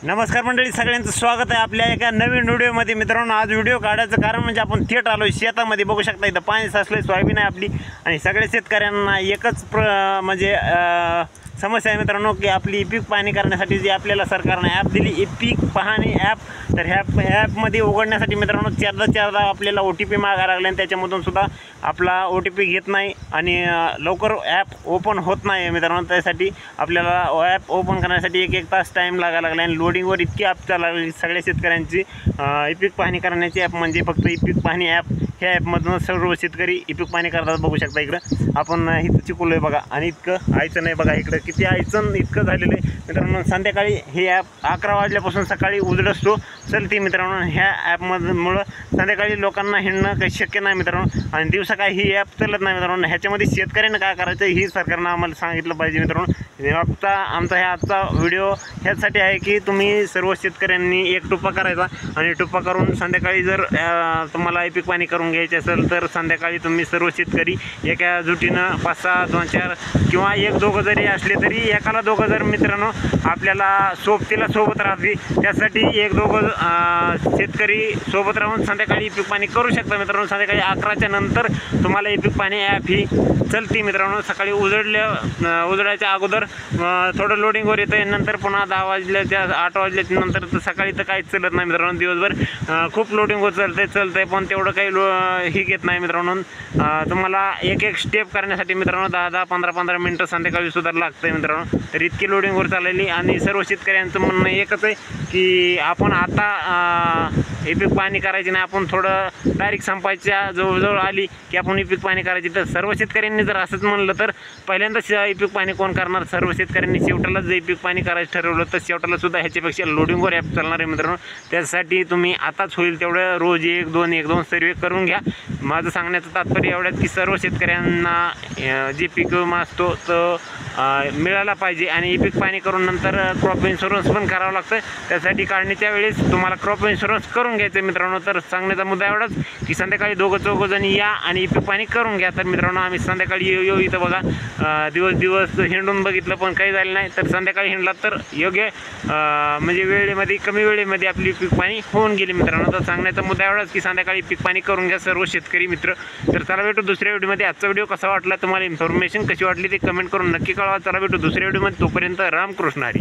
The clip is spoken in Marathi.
नमस्कार मंडळी, सगळ्यांचं स्वागत आहे आपल्या एका नवीन व्हिडिओमध्ये। मित्रांनो, आज व्हिडिओ काढायचं कारण म्हणजे आपण थेट आलो शेतामध्ये। बघू शकता इथं पाणी साचलंय, सोयाबीन आहे आपली आणि सगळ्या शेतकऱ्यांना एकच म्हणजे समस्या आहे मित्रांनो की आपली पीक पाहणी करण्यासाठी जी आपल्याला सरकारने ॲप दिली पीक पाहणी ॲप, तर ह्या ॲपमध्ये उघडण्यासाठी मित्रांनो चारदा आपल्याला OTP मागायला लागले आणि त्याच्यामधून सुद्धा आपला OTP घेत नाही आणि लवकर ॲप ओपन होत नाही मित्रांनो। त्यासाठी आपल्याला ॲप ओपन करण्यासाठी एक तास टाईम लागायला लागला आणि लोडिंगवर इतकी ॲप चालली सगळ्या शेतकऱ्यांची। पीक पाहणी करण्याची ॲप म्हणजे फक्त पीक पाहणी ॲप, ह्या ॲपमधून सर्व शेतकरी पीक पाहणी करतात। बघू शकता इकडं आपण इथं चिकवलं आहे बघा आणि इतकं आयचं नाही बघा, इकडं किती आयचं इतकं झालेलं आहे मित्रांनो। संध्याकाळी हे ॲप 11 वाजल्यापासून सकाळी उजडसतो चलते मित्रांनो। ह्या ॲपमुळं संध्याकाळी लोकांना हिंडणं काही शक्य नाही मित्रांनो आणि दिवसा काय ही ॲप चालत नाही मित्रांनो। ह्याच्यामध्ये शेतकऱ्यांना काय करायचं ही सरकारनं आम्हाला सांगितलं पाहिजे मित्रांनो। फक्त आमचा आजचा व्हिडिओ ह्यासाठी आहे की तुम्ही सर्व शेतकऱ्यांनी एक टुप्पा करायचा आणि टुप्पा करून संध्याकाळी जर तुम्हाला पीक पाणी करून घ्यायचे असेल तर संध्याकाळी तुम्ही सर्व शेतकरी एका जुटीनं 5-6, 2-4 किंवा 1-2 जरी असले तरी एकाला 2 जर मित्रांनो आपल्याला सोबतीला सोबत राहते, त्यासाठी 1-2 शेतकरी सोबत राहून संध्याकाळी पीक पाणी करू शकता मित्रांनो। संध्याकाळी 11च्या नंतर तुम्हाला पीक पाणी ॲप ही चलती मित्रांनो। सकाळी उजडायच्या अगोदर थोडं लोडिंगवर येतं, नंतर पुन्हा 10 वाजल्याच्या 8 वाजल्याच्या नंतर तर सकाळी तर काहीच चलत नाही मित्रांनो। दिवसभर खूप लोडिंगवर चालतंय पण तेवढं काही ही घेत नाही मित्रांनो। तुम्हाला एक स्टेप करण्यासाठी मित्रांनो 10-10, 15-15 मिनटं संध्याकाळी सुद्धा लागतं मित्रांनो। तर इतकी लोडिंगवर चाललेली आणि सर्व शेतकऱ्यांचं म्हणणं एकच आहे की आपण आता पीक पाणी करायची नाही, आपण थोडं तारीख संपायच्या जवळजवळ आली की आपण पीक पाणी करायची। तर सर्व शेतकऱ्यांनी जर असंच म्हणलं तर पहिल्यांदाच पीक पाणी कोण करणार? सर्व शेतकऱ्यांनी शेवटालाच जर पीक पाणी करायचं ठरवलं तर शेवटाला सुद्धा ह्याच्यापेक्षा लोडिंगवर ॲप चालणार आहे मित्रांनो। त्यासाठी तुम्ही आताच होईल तेवढं रोज 1-2 सर्वे करून घ्या। माझं सांगण्याचं तात्पर्य एवढंच की सर्व शेतकऱ्यांना जे पीक विमा असतो तो मिळाला पाहिजे आणि पीक पाणी करून नंतर क्रॉप इन्शुरन्स पण करावं लागतं। त्यासाठी काढणीच्या वेळेस तुम्हाला क्रॉप इन्शुरन्स करून घ्यायचं मित्रांनो। तर सांगण्याचा मुद्दा एवढाच की संध्याकाळी 2-4 जणी या आणि पीक पाणी करून घ्या। तर मित्रांनो आम्ही संध्याकाळी येऊ इथं बघा, दिवस हिंडून बघितलं पण काही झालं नाही, तर संध्याकाळी हिंडला तर योग्य म्हणजे वेळेमध्ये कमी वेळेमध्ये आपली पीक पाणी होऊन गेली मित्रांनो। तर सांगण्याचा मुद्दा एवढाच की संध्याकाळी पीक पाणी करून घ्या सर्व शेतकरी मित्र। तर चला भेटू दुसऱ्या व्हिडिओमध्ये। आजचा व्हिडिओ कसा वाटला, तुम्हाला इन्फॉर्मेशन कशी वाटली ते कमेंट करून नक्की कळवा। चला भेटू दुसऱ्या व्हिडिओमध्ये, तोपर्यंत रामकृष्ण हरी।